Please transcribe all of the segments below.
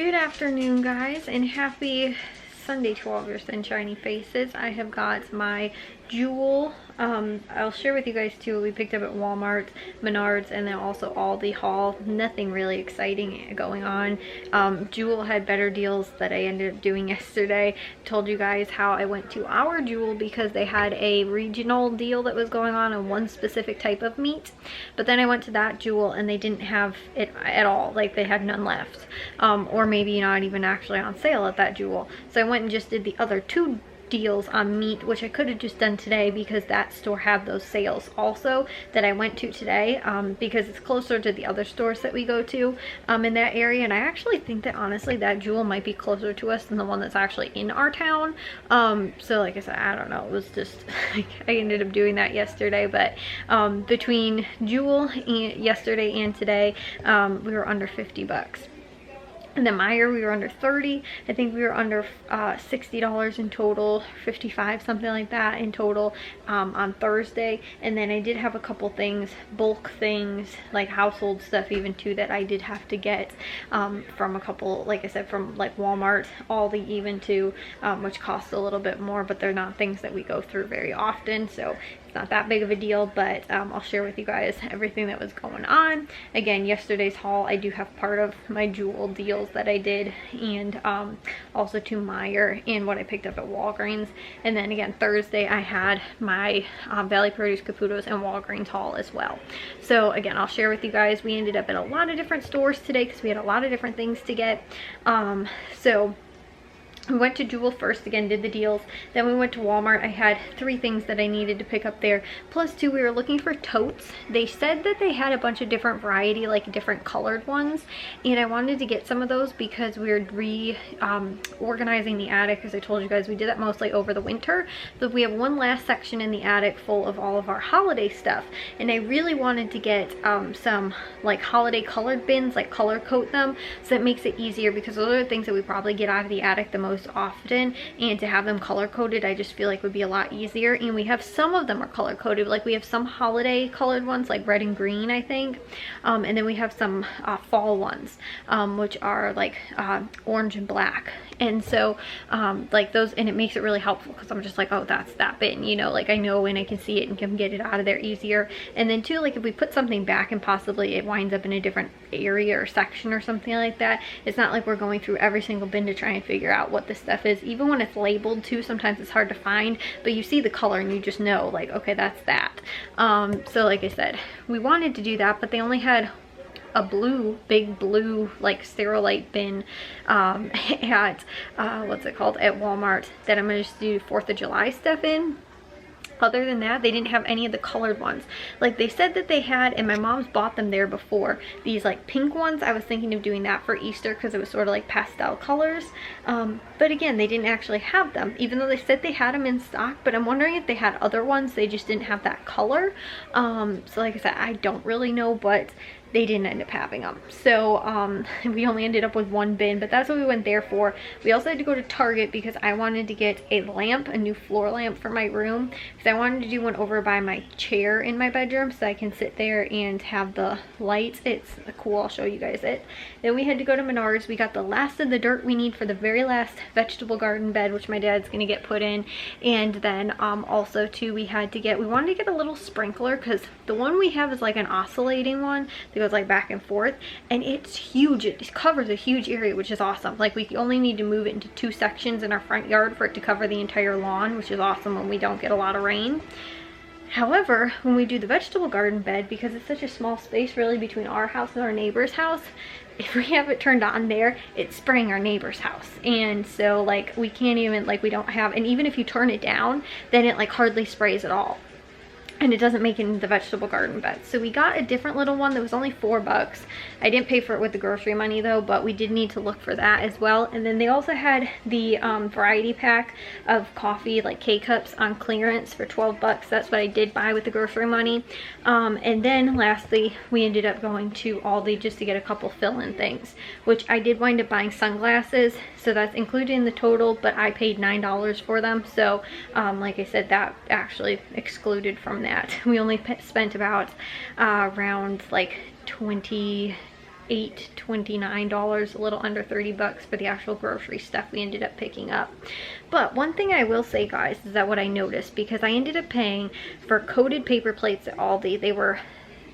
Good afternoon, guys, and happy Sunday to all of your sunshiny faces. I have got my Jewel. I'll share with you guys too what we picked up at Walmart, Menards, and then also Aldi haul. Nothing really exciting going on. Jewel had better deals that I ended up doing yesterday. Told you guys how I went to our Jewel because they had a regional deal that was going on one specific type of meat. But then I went to that Jewel and they didn't have it at all. Like, they had none left. Or maybe not even actually on sale at that Jewel. So I went and just did the other two deals on meat, which I could have just done today because that store had those sales also that I went to today, because it's closer to the other stores that we go to in that area. And I actually think that honestly that Jewel might be closer to us than the one that's actually in our town. So like I said, I don't know, it was just I ended up doing that yesterday. But between Jewel and yesterday and today, we were under 50 bucks. And then Meijer, we were under 30. I think we were under $60 in total, 55, something like that in total on Thursday. And then I did have a couple things, bulk things, like household stuff even too, that I did have to get from a couple, like I said, from like Walmart, Aldi even too, which cost a little bit more, but they're not things that we go through very often. So it's not that big of a deal, but I'll share with you guys everything that was going on. Again, yesterday's haul, I do have part of my Jewel deals that I did, and also to Meijer and what I picked up at Walgreens. And then again, Thursday I had my Valley Produce, Caputo's, and Walgreens haul as well. So again, I'll share with you guys. We ended up at a lot of different stores today because we had a lot of different things to get. So we went to Jewel first, again, did the deals. Then we went to Walmart. I had 3 things that I needed to pick up there. Plus 2, we were looking for totes. They said that they had a bunch of different variety, like different colored ones. And I wanted to get some of those because we were organizing the attic. As I told you guys, we did that mostly over the winter. But we have one last section in the attic full of all of our holiday stuff. And I really wanted to get some like holiday colored bins, like color code them. So that makes it easier because those are the things that we probably get out of the attic the most often, and to have them color coded I just feel like would be a lot easier. And we have some of them are color coded, like we have some holiday colored ones like red and green, I think, and then we have some fall ones, which are like orange and black. And so like those, and it makes it really helpful because I'm just like, oh, that's that bin, you know, like I know when I can see it and can get it out of there easier. And then too, like if we put something back and possibly it winds up in a different area or section or something like that, it's not like we're going through every single bin to try and figure out what the stuff is. Even when it's labeled too, sometimes it's hard to find, but you see the color and you just know, like, okay, that's that. So like I said, we wanted to do that, but they only had a big blue like Sterilite bin at what's it called, at Walmart, that I'm gonna just do 4th of July stuff in. Other than that, they didn't have any of the colored ones. Like they said that they had, and my mom's bought them there before, these like pink ones. I was thinking of doing that for Easter because it was sort of like pastel colors. But again, they didn't actually have them, even though they said they had them in stock. But I'm wondering if they had other ones, they just didn't have that color. So like I said, I don't really know, but they didn't end up having them. So we only ended up with 1 bin, but that's what we went there for. We also had to go to Target because I wanted to get a lamp, a new floor lamp for my room, because I wanted to do one over by my chair in my bedroom so I can sit there and have the lights. It's cool, I'll show you guys it. Then we had to go to Menards. We got the last of the dirt we need for the very last vegetable garden bed, which my dad's gonna get put in. And then also too, we wanted to get a little sprinkler because the one we have is like an oscillating one that goes like back and forth, and it's huge. It covers a huge area, which is awesome. Like we only need to move it into 2 sections in our front yard for it to cover the entire lawn, which is awesome when we don't get a lot of rain. However, when we do the vegetable garden bed, because it's such a small space really between our house and our neighbor's house, if we have it turned on there, it's spraying our neighbor's house. And so like we can't even, like we don't have, and even if you turn it down, then it like hardly sprays at all. And it doesn't make it into the vegetable garden bed. So we got a different little one that was only $4. I didn't pay for it with the grocery money though, but we did need to look for that as well. And then they also had the variety pack of coffee, like K-cups, on clearance for 12 bucks. That's what I did buy with the grocery money. And then lastly, we ended up going to Aldi just to get a couple fill-in things, which I did wind up buying sunglasses. So that's included in the total, but I paid $9 for them. So like I said, that actually excluded from that. We only spent about around like 20 $29, a little under 30 bucks for the actual grocery stuff we ended up picking up. But one thing I will say, guys, is that what I noticed, because I ended up paying for coated paper plates at Aldi. They were,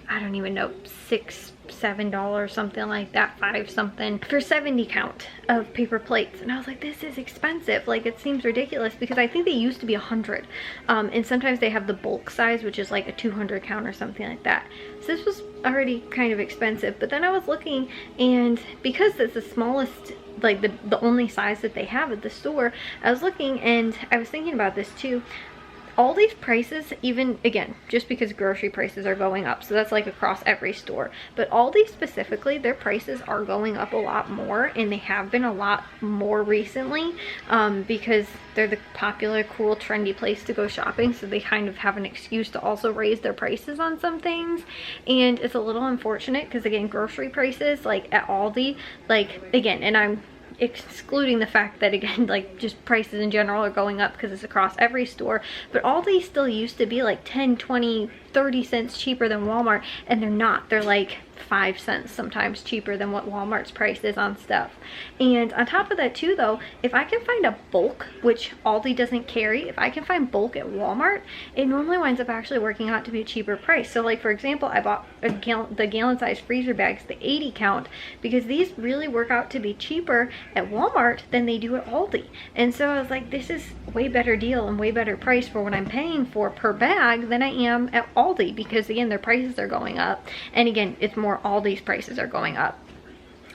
I don't even know, $7, something like that, 5 something for 70 count of paper plates. And I was like, this is expensive. Like, it seems ridiculous, because I think they used to be 100. And sometimes they have the bulk size, which is like a 200 count or something like that. So this was already kind of expensive. But then I was looking, and because it's the smallest, like the only size that they have at the store, I was looking and I was thinking about this too. All these prices, even, again, just because grocery prices are going up, so that's like across every store, but Aldi specifically, their prices are going up a lot more, and they have been a lot more recently, because they're the popular, cool, trendy place to go shopping, so they kind of have an excuse to also raise their prices on some things. And it's a little unfortunate, because again, grocery prices, like at Aldi, like, again, and I'm excluding the fact that, again, like, just prices in general are going up because it's across every store, but Aldi still used to be like 10, 20, 30 cents cheaper than Walmart, and they're not. They're like 5 cents sometimes cheaper than what Walmart's price is on stuff. And on top of that too, though, if I can find a bulk, which Aldi doesn't carry, if I can find bulk at Walmart, it normally winds up actually working out to be a cheaper price. So like, for example, I bought the gallon size freezer bags, the 80 count, because these really work out to be cheaper at Walmart than they do at Aldi. And so I was like, this is a way better deal and way better price for what I'm paying for per bag than I am at Aldi, because again, their prices are going up, and again, it's more Aldi's prices are going up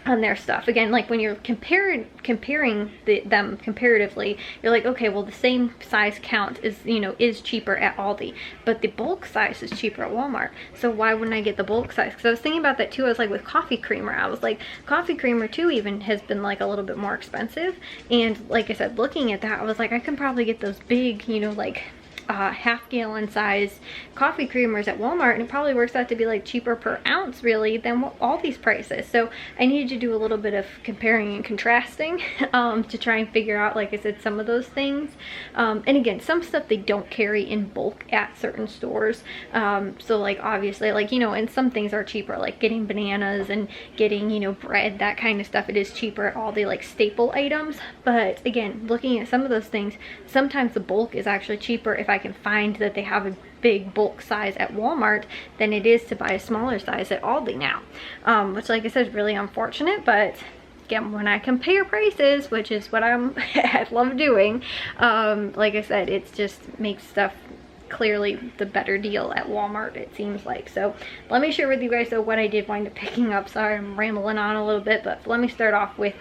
on their stuff. Again, like, when you're comparing them comparatively, you're like, okay, well, the same size count is, you know, is cheaper at Aldi, but the bulk size is cheaper at Walmart. So why wouldn't I get the bulk size? Because I was thinking about that too. I was like, with coffee creamer, I was like, coffee creamer too even has been like a little bit more expensive. And like I said, looking at that, I was like, I can probably get those big, you know, like half-gallon size coffee creamers at Walmart, and it probably works out to be like cheaper per ounce really than what all these prices. So I needed to do a little bit of comparing and contrasting to try and figure out, like I said, some of those things. And again, some stuff they don't carry in bulk at certain stores. So like, obviously, like, you know, and some things are cheaper, like getting bananas and getting, you know, bread, that kind of stuff. It is cheaper at all the like staple items. But again, looking at some of those things, sometimes the bulk is actually cheaper if I can find that they have a big bulk size at Walmart than it is to buy a smaller size at Aldi now, which, like I said, is really unfortunate. But again, when I compare prices, which is what I love doing, like I said, it just makes stuff clearly the better deal at Walmart, it seems like. So let me share with you guys though what I did wind up picking up. Sorry, I'm rambling on a little bit, but let me start off with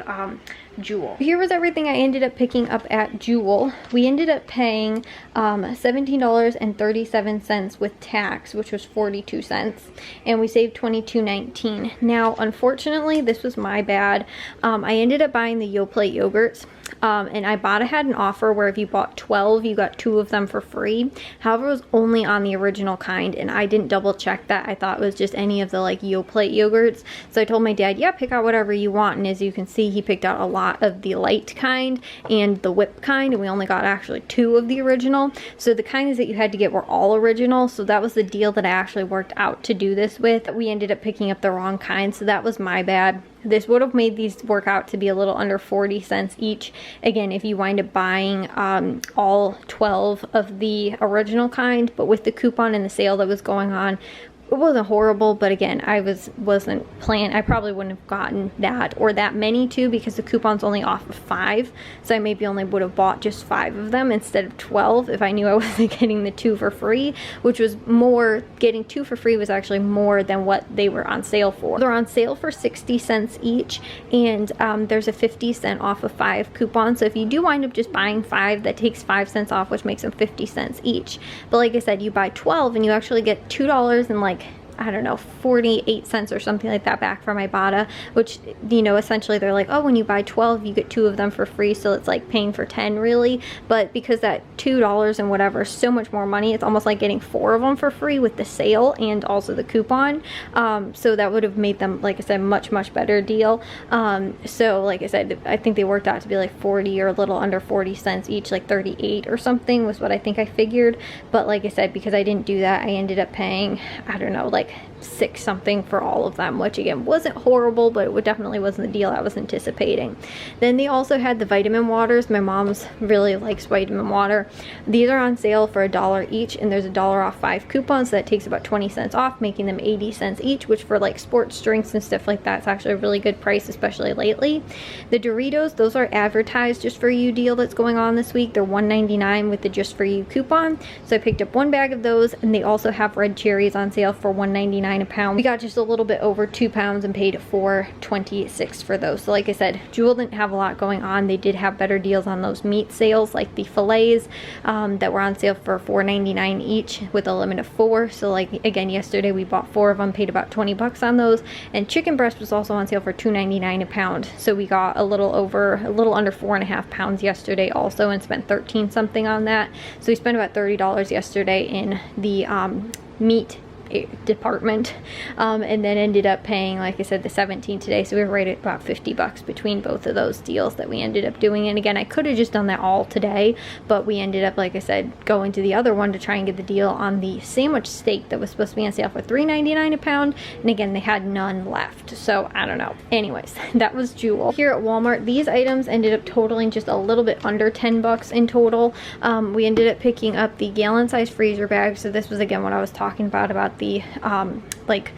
Jewel. Here was everything I ended up picking up at Jewel. We ended up paying $17.37 with tax, which was 42 cents, and we saved $22.19. Now, unfortunately, this was my bad. I ended up buying the Yoplait yogurts. And I had an offer where if you bought 12, you got 2 of them for free. However, it was only on the original kind, and I didn't double check that. I thought it was just any of the like Yoplait yogurts. So I told my dad, yeah, pick out whatever you want. And as you can see, he picked out a lot of the light kind and the whipped kind, and we only got actually 2 of the original. So the kinds that you had to get were all original. So that was the deal that I actually worked out to do this with. We ended up picking up the wrong kind, so that was my bad. This would have made these work out to be a little under 40 cents each. Again, if you wind up buying all 12 of the original kind, but with the coupon and the sale that was going on, it wasn't horrible. But again, I wasn't planning. I probably wouldn't have gotten that or that many too, because the coupon's only off of 5. So I maybe only would have bought just 5 of them instead of 12 if I knew I wasn't getting the 2 for free, which was more. Getting 2 for free was actually more than what they were on sale for. They're on sale for 60 cents each, and there's a 50-cent off of 5 coupon. So if you do wind up just buying 5, that takes 5 cents off, which makes them 50 cents each. But like I said, you buy 12 and you actually get $2 and like, I don't know, 48 cents or something like that back from Ibotta, which, you know, essentially they're like, oh, when you buy 12, you get 2 of them for free. So it's like paying for 10 really. But because that $2 and whatever is so much more money, it's almost like getting 4 of them for free with the sale and also the coupon. So that would have made them, like I said, much better deal. So like I said, I think they worked out to be like 40 or a little under 40 cents each, like 38 or something was what I think I figured. But like I said, because I didn't do that, I ended up paying, I don't know, like $6 something for all of them, which again wasn't horrible, but it definitely wasn't the deal I was anticipating. Then they also had the vitamin waters. My mom's really likes vitamin water. These are on sale for $1 each, and there's $1 off 5 coupons, so that takes about 20 cents off, making them 80 cents each, which for like sports drinks and stuff like that, it's actually a really good price, especially lately. The Doritos, those are advertised just for you deal that's going on this week. They're $1.99 with the just for you coupon, so I picked up 1 bag of those, and they also have red cherries on sale for $1.99 a pound. We got just a little bit over 2 pounds and paid $4.26 for those. So like I said, Jewel didn't have a lot going on. They did have better deals on those meat sales, like the fillets that were on sale for $4.99 each with a limit of 4. So like again, yesterday we bought 4 of them, paid about 20 bucks on those. And chicken breast was also on sale for $2.99 a pound. So we got a little under 4.5 pounds yesterday also, and spent 13 something on that. So we spent about $30 yesterday in the meat department, and then ended up paying, like I said, the 17 today, so we were right at about 50 bucks between both of those deals that we ended up doing. And again, I could have just done that all today, but we ended up, like I said, going to the other one to try and get the deal on the sandwich steak that was supposed to be on sale for $3.99 a pound, and again, they had none left, so I don't know. Anyways, that was Jewel. Here at Walmart, these items ended up totaling just a little bit under 10 bucks in total. We ended up picking up the gallon size freezer bag, so this was again what I was talking about the like,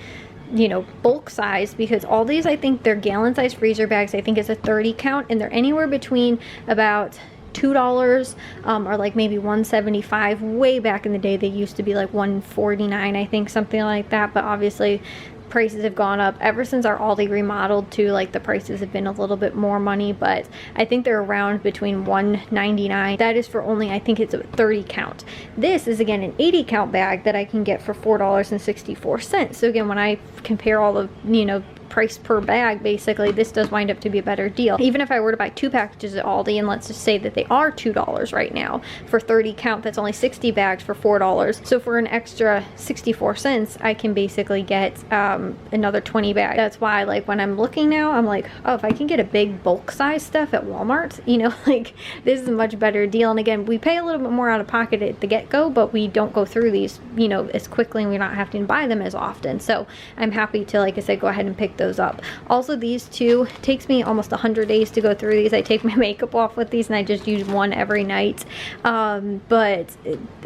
you know, bulk size, because all these, I think they're gallon size freezer bags. I think it's a 30 count, and they're anywhere between about $2 or like maybe $1.75. Way back in the day they used to be like $1.49, I think, something like that, but obviously prices have gone up ever since our Aldi remodeled too. Like the prices have been a little bit more money, but I think they're around between $1.99. That is for only, I think it's a 30 count. This is again an 80 count bag that I can get for $4.64. So again, when I compare all the, you know, price per bag, basically this does wind up to be a better deal. Even if I were to buy 2 packages at Aldi, and let's just say that they are $2 right now for 30 count, that's only 60 bags for $4. So for an extra 64 cents, I can basically get another 20 bags. That's why, like, when I'm looking now, I'm like, oh, if I can get a big bulk size stuff at Walmart, you know, like this is a much better deal. And again, we pay a little bit more out of pocket at the get-go, but we don't go through these, you know, as quickly, and we're not having to buy them as often. So I'm happy to, like I said, go ahead and pick those up. Also, these two, takes me almost 100 days to go through these. I take my makeup off with these, and I just use one every night. But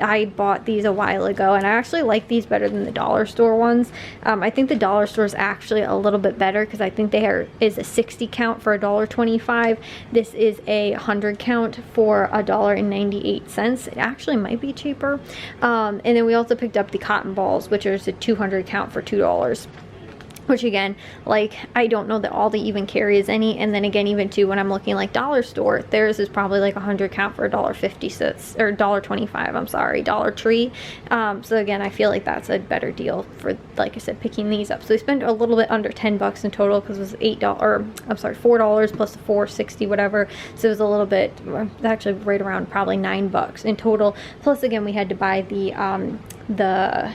I bought these a while ago, and I actually like these better than the dollar store ones. I think the dollar store is actually a little bit better, because I think is a 60 count for $1.25. This is a 100 count for $1.98. It actually might be cheaper. And then we also picked up the cotton balls, which is a 200 count for $2. Which again, like, I don't know that Aldi even carries any. And then again, even too, when I'm looking like dollar store, theirs is probably like 100 count for $1.50, or $1.25, I'm sorry, Dollar Tree. So again, I feel like that's a better deal for, like I said, picking these up. So we spent a little bit under 10 bucks in total, because it was $4 plus the $4.60 whatever. So it was a little bit, actually right around probably 9 bucks in total. Plus again, we had to buy the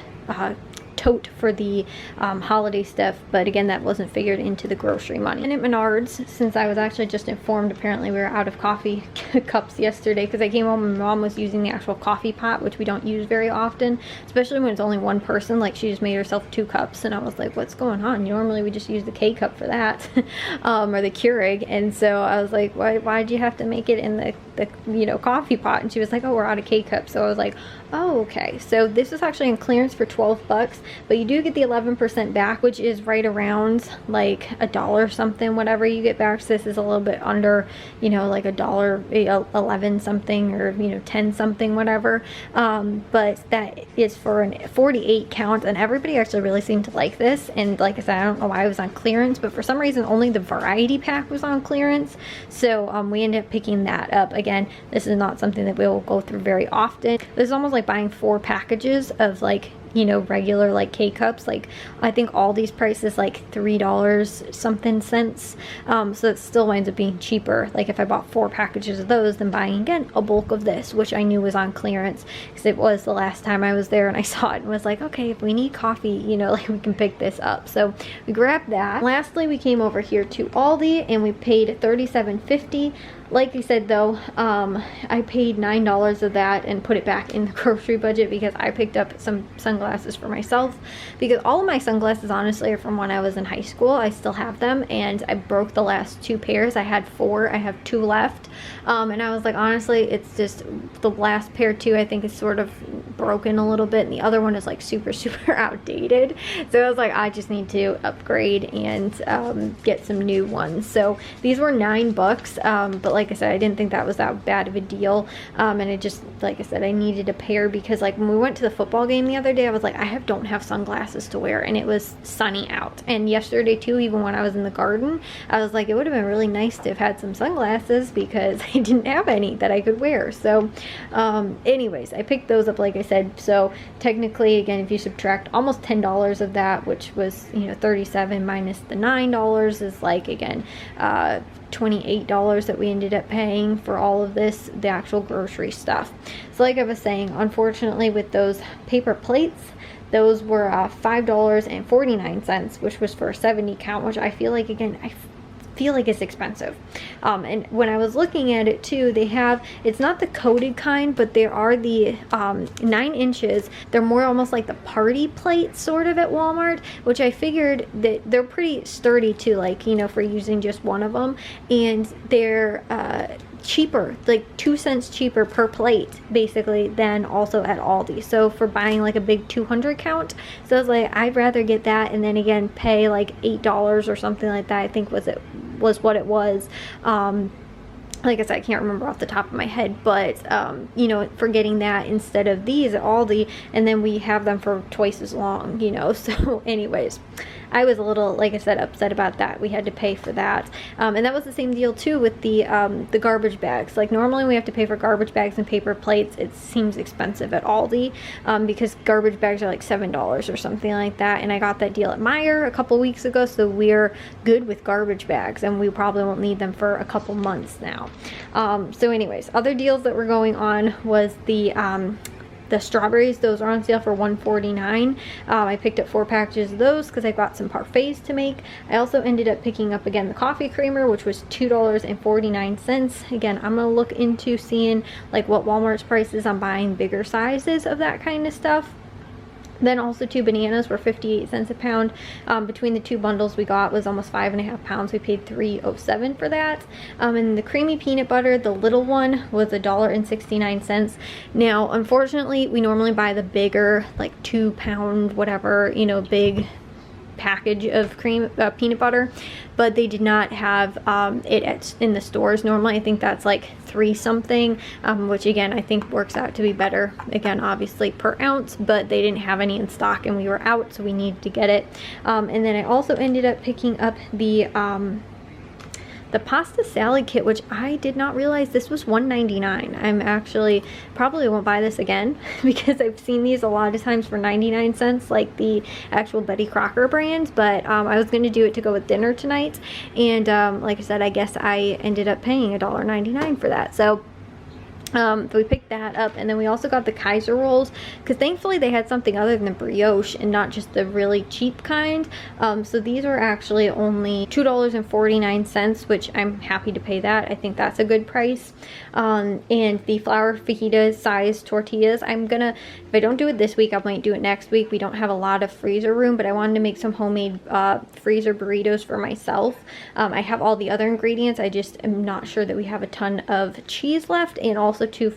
tote for the holiday stuff, but again, that wasn't figured into the grocery money. And at Menards, since I was actually just informed, apparently we were out of coffee cups yesterday, because I came home and Mom was using the actual coffee pot, which we don't use very often, especially when it's only one person. Like, she just made herself 2 cups, and I was like, what's going on? Normally we just use the K-cup for that, or the Keurig. And so I was like, why'd you have to make it in the you know, coffee pot? And she was like, oh, we're out of K-cups. So I was like, oh, okay. So this was actually in clearance for 12 bucks, but you do get the 11% back, which is right around like $1 something, whatever you get back. So this is a little bit under, you know, like $1.11 something, or, you know, 10 something, whatever. But that is for a 48 count, and everybody actually really seemed to like this. And like I said, I don't know why it was on clearance, but for some reason only the variety pack was on clearance. So we ended up picking that up. Again, this is not something that we will go through very often. This is almost like buying 4 packages of, like, you know, regular like K-cups. Like, I think all these prices like $3 something cents. So it still winds up being cheaper, like if I bought 4 packages of those, than buying again a bulk of this, which I knew was on clearance, because it was the last time I was there and I saw it and was like, okay, if we need coffee, you know, like, we can pick this up. So we grabbed that. Lastly, we came over here to Aldi and we paid $37.50. like I said though, I paid $9 of that and put it back in the grocery budget because I picked up some sunglasses for myself, because all of my sunglasses honestly are from when I was in high school. I still have them, and I broke the last 2 pairs. I had 4, I have 2 left, and I was like, honestly, it's just the last pair too, I think is sort of broken a little bit, and the other one is like super outdated. So I was like, I just need to upgrade and get some new ones. So these were $9, but like I said, I didn't think that was that bad of a deal, and it just, like I said, I needed a pair because like when we went to the football game the other day, I was like, I don't have sunglasses to wear, and it was sunny out. And yesterday too, even when I was in the garden, I was like, it would have been really nice to have had some sunglasses because I didn't have any that I could wear. So anyways, I picked those up, like I said. So technically, again, if you subtract almost $10 of that, which was, you know, $37 minus the $9 is like, again, $28 that we ended up paying for all of this, the actual grocery stuff. So like I was saying, unfortunately with those paper plates, those were $5.49, which was for a 70 count, which I feel like, again, I feel like it's expensive. And when I was looking at it too, they have, it's not the coated kind, but there are the 9 inches. They're more almost like the party plates sort of at Walmart, which I figured that they're pretty sturdy too, like, you know, for using just one of them. And they're cheaper, like 2 cents cheaper per plate basically than also at Aldi. So for buying like a big 200 count, so I was like, I'd rather get that and then again pay like $8 or something like that, I think was what it was. Like I said, I can't remember off the top of my head, but you know, for getting that instead of these at Aldi, and then we have them for twice as long, you know. So anyways, I was a little, like I said, upset about that. We had to pay for that, and that was the same deal too with the garbage bags. Like normally we have to pay for garbage bags and paper plates. It seems expensive at Aldi because garbage bags are like $7 or something like that, and I got that deal at Meijer a couple weeks ago, so we're good with garbage bags, and we probably won't need them for a couple months now. So anyways, other deals that were going on was the strawberries. Those are on sale for $1.49. I picked up 4 packages of those because I got some parfaits to make. I also ended up picking up again the coffee creamer, which was $2.49. Again, I'm gonna look into seeing like what Walmart's price is on buying bigger sizes of that kind of stuff. Then also 2 bananas were 58 cents a pound. Between the 2 bundles we got was almost 5.5 pounds. We paid $3.07 for that. And the creamy peanut butter, the little one, was $1.69. Now, unfortunately, we normally buy the bigger, like 2-pound, whatever, you know, big package of peanut butter, but they did not have it in the stores. Normally I think that's like $3 something, which again I think works out to be better, again obviously per ounce, but they didn't have any in stock and we were out, so we needed to get it. And then I also ended up picking up the pasta salad kit, which I did not realize this was $1.99. I'm actually probably won't buy this again because I've seen these a lot of times for 99 cents, like the actual Betty Crocker brand, but I was going to do it to go with dinner tonight, and like I said, I guess I ended up paying $1.99 for that. So we picked that up, and then we also got the Kaiser rolls because thankfully they had something other than the brioche and not just the really cheap kind. So these were actually only $2.49, which I'm happy to pay that. I think that's a good price. And the flour fajita size tortillas, I'm gonna, if I don't do it this week, I might do it next week. We don't have a lot of freezer room, but I wanted to make some homemade freezer burritos for myself. I have all the other ingredients, I just am not sure that we have a ton of cheese left, and also 2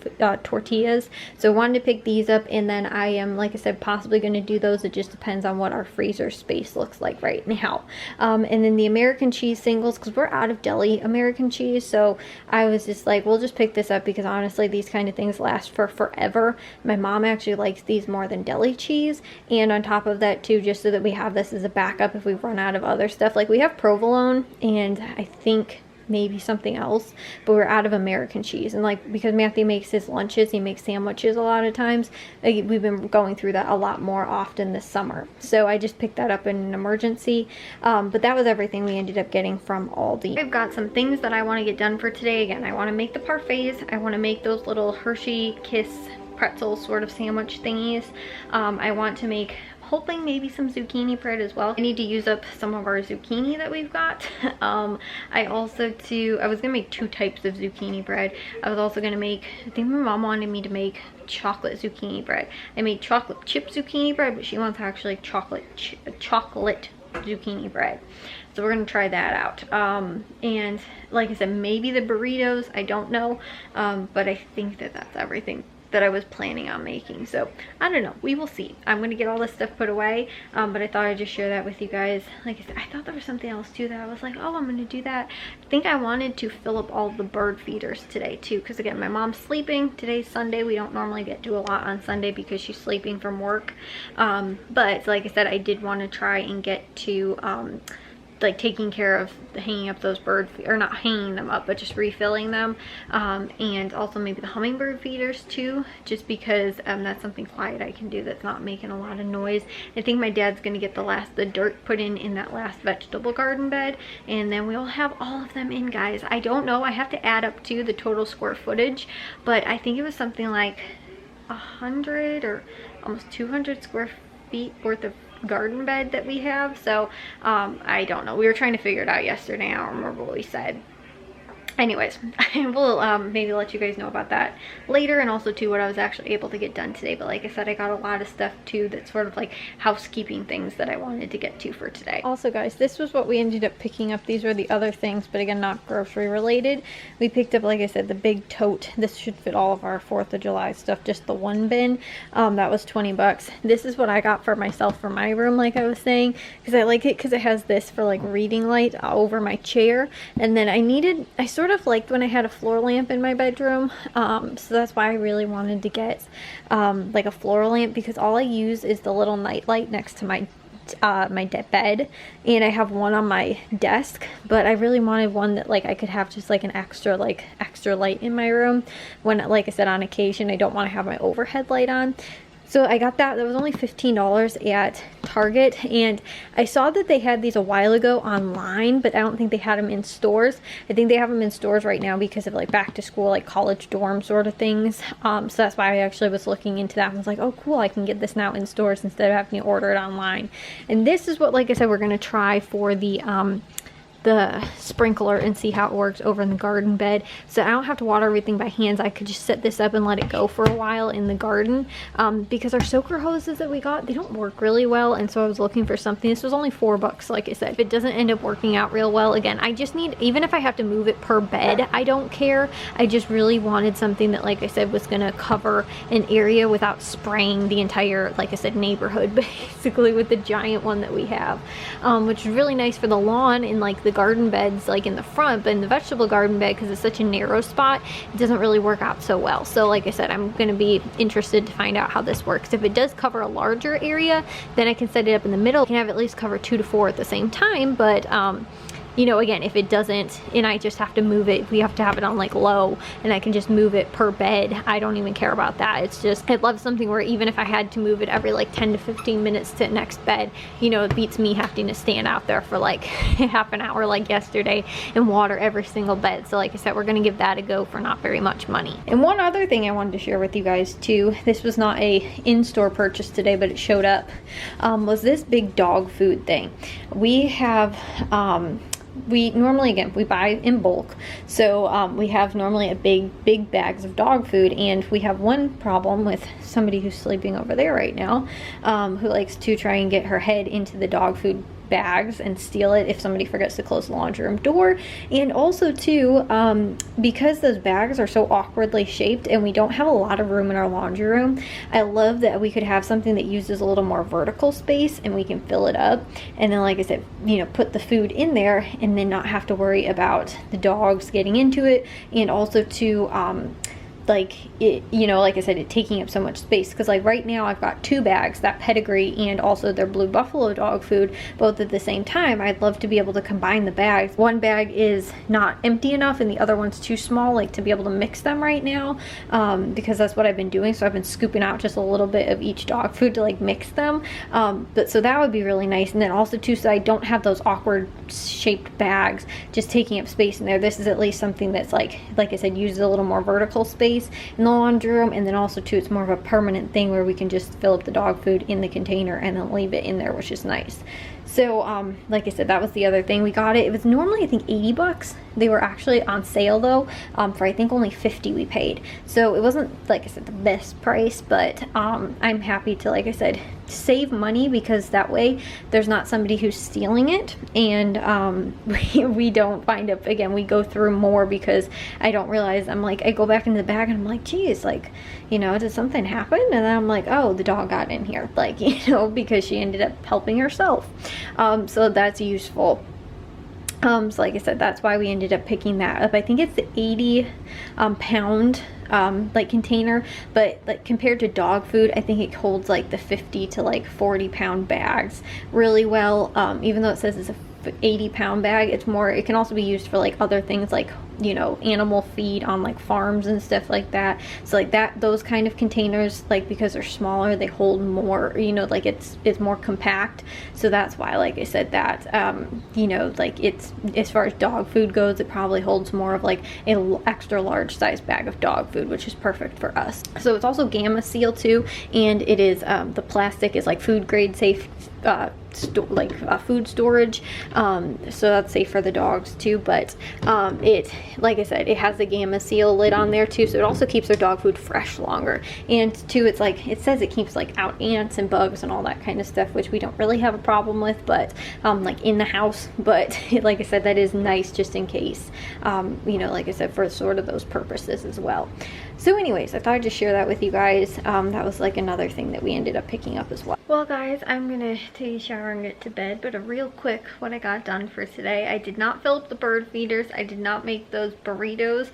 tortillas. So I wanted to pick these up, and then I am, like I said, possibly going to do those. It just depends on what our freezer space looks like right now. And then the American cheese singles, because we're out of deli American cheese, so I was just like, we'll just pick this up because honestly these kind of things last for forever. My mom actually likes these more than deli cheese, and on top of that too, just so that we have this as a backup if we run out of other stuff. Like we have provolone and I think maybe something else, but we're out of American cheese. And like, because Matthew makes his lunches, he makes sandwiches a lot of times, like, we've been going through that a lot more often this summer, so I just picked that up in an emergency. But that was everything we ended up getting from Aldi. I've got some things that I want to get done for today. Again, I want to make the parfaits. I want to make those little Hershey Kiss pretzel sort of sandwich thingies. I want to make hoping maybe some zucchini bread as well. I need to use up some of our zucchini that we've got. I was gonna make 2 types of zucchini bread. I was also gonna make, I think my mom wanted me to make chocolate zucchini bread. I made chocolate chip zucchini bread, but she wants actually chocolate zucchini bread. So we're gonna try that out. And like I said, maybe the burritos, I don't know. But I think that that's everything that I was planning on making. So I don't know, we will see. I'm gonna get all this stuff put away, but I thought I'd just share that with you guys. Like I said, I thought there was something else too that I was like, oh, I'm gonna do that. I think I wanted to fill up all the bird feeders today too, because again, my mom's sleeping. Today's Sunday. We don't normally get to do a lot on Sunday because she's sleeping from work, but like I said, I did want to try and get to like taking care of hanging up those or not hanging them up, but just refilling them, and also maybe the hummingbird feeders too, just because that's something quiet I can do that's not making a lot of noise. I think my dad's gonna get the dirt put in that last vegetable garden bed, and then we'll have all of them in, guys. I don't know, I have to add up to the total square footage, but I think it was something like 100 or almost 200 square feet worth of garden bed that we have. So I don't know, we were trying to figure it out yesterday. I don't remember what we said. Anyways, I will maybe let you guys know about that later, and also too what I was actually able to get done today. But like I said, I got a lot of stuff too that's sort of like housekeeping things that I wanted to get to for today. Also guys, this was what we ended up picking up. These were the other things, but again, not grocery related. We picked up, like I said, the big tote. This should fit all of our 4th of July stuff, just the one bin. That was 20 bucks. This is what I got for myself for my room, like I was saying, because I like it because it has this for like reading light over my chair. And then I sort of liked when I had a floor lamp in my bedroom, so that's why I really wanted to get like a floor lamp, because all I use is the little night light next to my bed, and I have one on my desk, but I really wanted one that like I could have just like an extra light in my room when, like I said, on occasion I don't want to have my overhead light on. So I got that. That was only $15 at Target, and I saw that they had these a while ago online, but I don't think they had them in stores. I think they have them in stores right now because of like back to school, like college dorm sort of things. So that's why I actually was looking into that and was like, oh cool, I can get this now in stores instead of having to order it online. And this is what, like I said, we're gonna try for the sprinkler and see how it works over in the garden bed. So I don't have to water everything by hands. I could just set this up and let it go for a while in the garden, because our soaker hoses that we got, they don't work really well, and so I was looking for something. This was only $4, like I said. If it doesn't end up working out real well, again, I just need, even if I have to move it per bed, I don't care. I just really wanted something that, like I said, was gonna cover an area without spraying the entire, like I said, neighborhood basically with the giant one that we have, which is really nice for the lawn and like the garden beds like in the front, but in the vegetable garden bed, because it's such a narrow spot, it doesn't really work out so well. So like I said, I'm going to be interested to find out how this works. If it does cover a larger area, then I can set it up in the middle. I can have at least cover 2 to 4 at the same time, but you know, again, if it doesn't, and I just have to move it, we have to have it on like low, and I can just move it per bed, I don't even care about that. It's just, I'd love something where even if I had to move it every like 10 to 15 minutes to the next bed, you know, it beats me having to stand out there for like half an hour like yesterday and water every single bed. So like I said, we're gonna give that a go for not very much money. And one other thing I wanted to share with you guys too, this was not a in-store purchase today, but it showed up, was this big dog food thing. We have, we normally, again, we buy in bulk, so we have normally a big bags of dog food, and we have one problem with somebody who's sleeping over there right now, who likes to try and get her head into the dog food bags and steal it if somebody forgets to close the laundry room door. And also too, because those bags are so awkwardly shaped and we don't have a lot of room in our laundry room, I love that we could have something that uses a little more vertical space and we can fill it up, and then like I said, you know, put the food in there and then not have to worry about the dogs getting into it, and also to like it, you know, like I said, it taking up so much space. Because like right now I've got 2 bags, that pedigree and also their blue buffalo dog food, both at the same time. I'd love to be able to combine the bags. One bag is not empty enough and the other one's too small, like to be able to mix them right now, because that's what I've been doing. So I've been scooping out just a little bit of each dog food to like mix them, but so that would be really nice. And then also too, so I don't have those awkward shaped bags just taking up space in there. This is at least something that's like I said, uses a little more vertical space. And in the laundry room, and then also too, it's more of a permanent thing where we can just fill up the dog food in the container and then leave it in there, which is nice. So like I said, that was the other thing. We got it. It was normally, I think, 80 bucks. They were actually on sale though, for I think only 50 we paid. So it wasn't, like I said, the best price, but I'm happy to, like I said, save money, because that way there's not somebody who's stealing it, and we don't find up again. We go through more because I don't realize, I'm like, I go back into the bag and I'm like, geez, like, you know, did something happen? And then I'm like, oh, the dog got in here, like, you know, because she ended up helping herself. So that's useful. So like I said, that's why we ended up picking that up. I think it's the 80 pound like container, but like compared to dog food, I think it holds like the 50 to like 40 pound bags really well. Even though it says it's a 80 pound bag, it's more, it can also be used for like other things, like, you know, animal feed on like farms and stuff like that. So like that, those kind of containers, like, because they're smaller, they hold more, you know, like it's more compact. So that's why, like I said, that you know, like, it's, as far as dog food goes, it probably holds more of like an extra large size bag of dog food, which is perfect for us. So it's also Gamma Seal too, and it is the plastic is like food grade safe, food storage, so that's safe for the dogs too. But it, like I said, it has the Gamma Seal lid on there too, so it also keeps their dog food fresh longer. And too, it's like, it says it keeps like out ants and bugs and all that kind of stuff, which we don't really have a problem with, but like in the house. But like I said, that is nice just in case, you know, like I said, for sort of those purposes as well. So anyways, I thought I'd just share that with you guys. That was like another thing that we ended up picking up as well. Well guys, I'm gonna take a shower and get to bed, but a real quick what I got done for today. I did not fill up the bird feeders. I did not make those burritos,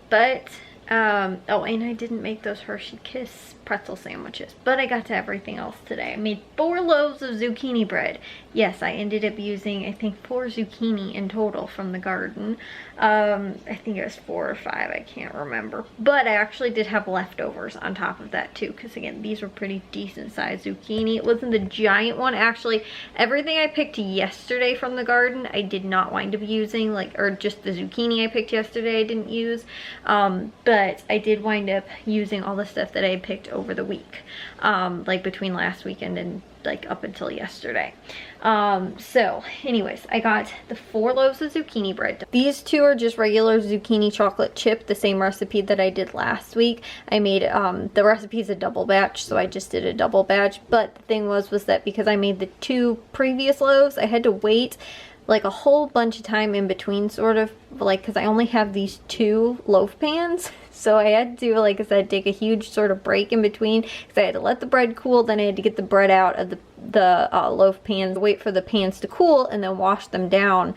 but oh, and I didn't make those Hershey Kiss pretzel sandwiches, but I got to everything else today. I made 4 loaves of zucchini bread. Yes, I ended up using, I think, 4 zucchini in total from the garden. I think it was 4 or 5, I can't remember. But I actually did have leftovers on top of that too, because again, these were pretty decent sized zucchini. It wasn't the giant one. Actually, everything I picked yesterday from the garden, I did not wind up using, like, or just the zucchini I picked yesterday I didn't use. But I did wind up using all the stuff that I picked over the week, like between last weekend and like up until yesterday. So anyways, I got the 4 loaves of zucchini bread. These 2 are just regular zucchini chocolate chip, the same recipe that I did last week. I made the recipe is a double batch, so I just did a double batch. But the thing was that because I made the 2 previous loaves, I had to wait like a whole bunch of time in between, sort of, like, because I only have these 2 loaf pans. So I had to, like I said, take a huge sort of break in between, because I had to let the bread cool, then I had to get the bread out of the loaf pans, wait for the pans to cool, and then wash them down.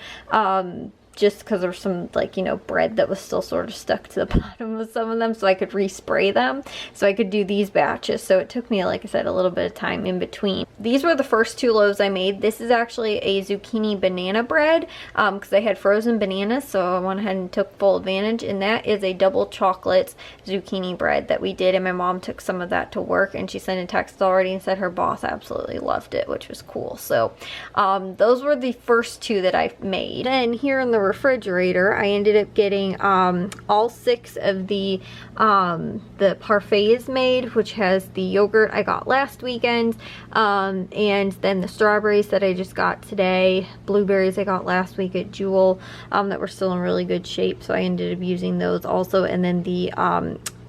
Just because there was some, like, you know, bread that was still sort of stuck to the bottom of some of them, so I could respray them, so I could do these batches. So it took me, like I said, a little bit of time in between. These were the first 2 loaves I made. This is actually a zucchini banana bread, because I had frozen bananas, so I went ahead and took full advantage, and that is a double chocolate zucchini bread that we did, and my mom took some of that to work, and she sent a text already and said her boss absolutely loved it, which was cool. So those were the first 2 that I made. And here in the refrigerator, I ended up getting all 6 of the parfaits made, which has the yogurt I got last weekend, and then the strawberries that I just got today, blueberries I got last week at Jewel, that were still in really good shape, so I ended up using those also, and then the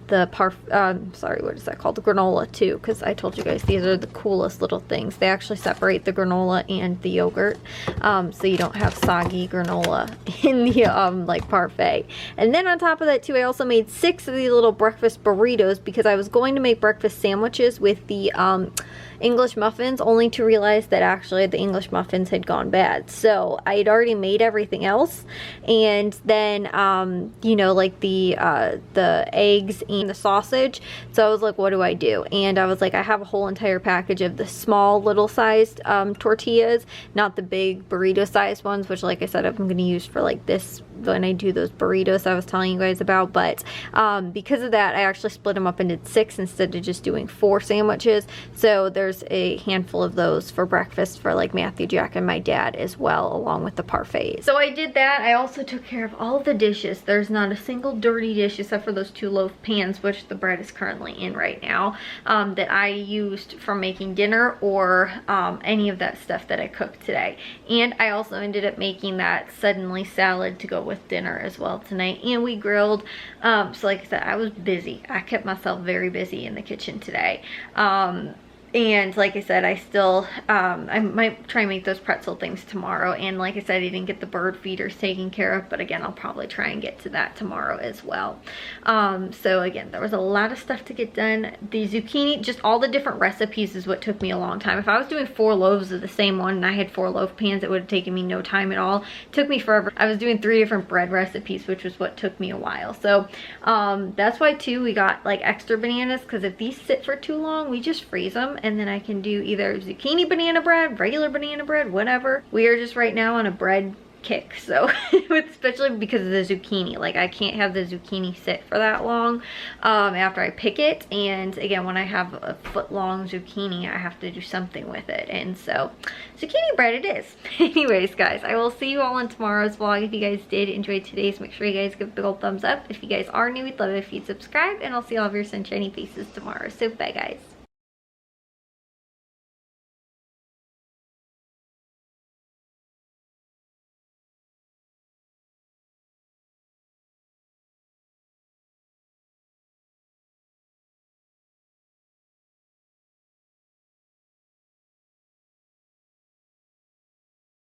sorry, what is that called? The granola too, because I told you guys these are the coolest little things. They actually separate the granola and the yogurt, so you don't have soggy granola in the like parfait. And then on top of that too, I also made 6 of these little breakfast burritos, because I was going to make breakfast sandwiches with the English muffins, only to realize that actually the English muffins had gone bad. So I had already made everything else, and then you know, like the eggs and the sausage. So I was like, what do I do? And I was like, I have a whole entire package of the small little sized tortillas, not the big burrito sized ones, which, like I said, I'm going to use for like this when I do those burritos I was telling you guys about. But because of that, I actually split them up into 6 instead of just doing 4 sandwiches. So there's a handful of those for breakfast for like Matthew, Jack, and my dad as well, along with the parfaits. So I did that. I also took care of all of the dishes. There's not a single dirty dish except for those 2 loaf pans, which the bread is currently in right now, that I used for making dinner or any of that stuff that I cooked today. And I also ended up making that suddenly salad to go with dinner as well tonight, and we grilled. So like I said, I was busy. I kept myself very busy in the kitchen today. And like I said, I still, I might try and make those pretzel things tomorrow. And like I said, I didn't get the bird feeders taken care of, but again, I'll probably try and get to that tomorrow as well. So again, there was a lot of stuff to get done. The zucchini, just all the different recipes is what took me a long time. If I was doing 4 loaves of the same one and I had 4 loaf pans, it would have taken me no time at all. It took me forever. I was doing 3 different bread recipes, which was what took me a while. So that's why too, we got like extra bananas, because if these sit for too long, we just freeze them. And then I can do either zucchini banana bread, regular banana bread, whatever. We are just right now on a bread kick, so especially because of the zucchini. Like, I can't have the zucchini sit for that long after I pick it. And again, when I have a foot-long zucchini, I have to do something with it. And so zucchini bread it is. Anyways, guys, I will see you all in tomorrow's vlog. If you guys did enjoy today's, make sure you guys give a big old thumbs up. If you guys are new, we'd love it if you'd subscribe, and I'll see all of your sunshiny faces tomorrow. So bye, guys.